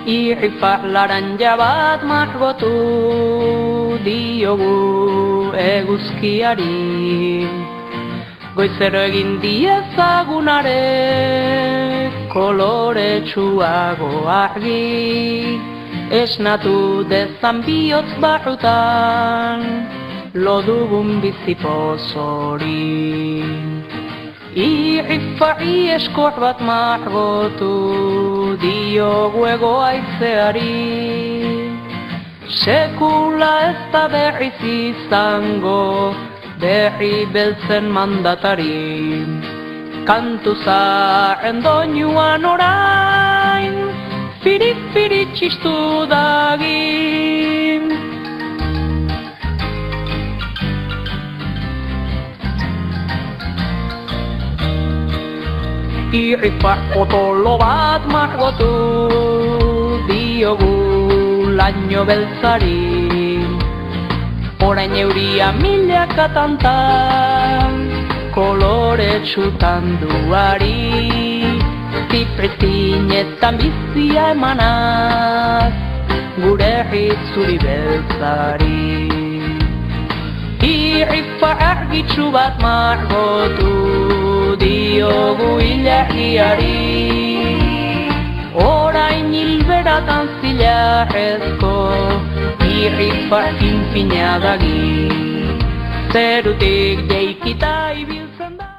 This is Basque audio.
Irrifa laranja bat margotu diogu eguzkiari. Goizero egin diezagunare koloretsuago argi. Esnatu dezan bihotz barrutan lo dugun bizipoz hori. Irrifari eskor bat margotu diogu egoaizeari. Sekula ez da berriz izango berri beltzen mandatari. Kantu zaharren doinuan orain firi txistu dagin. Irrifar potolo bat margotu diogu laino beltzari. Orain euria milaka tantan koloretsutan duari. Zipretzinetan bizia emanaz gure herri zuri beltzari. Irrifar argitsu bat margotu diogu ilargiari. Orain hilberatan zilarrezko irrifar finfina dagi. Zerutik deikita ibil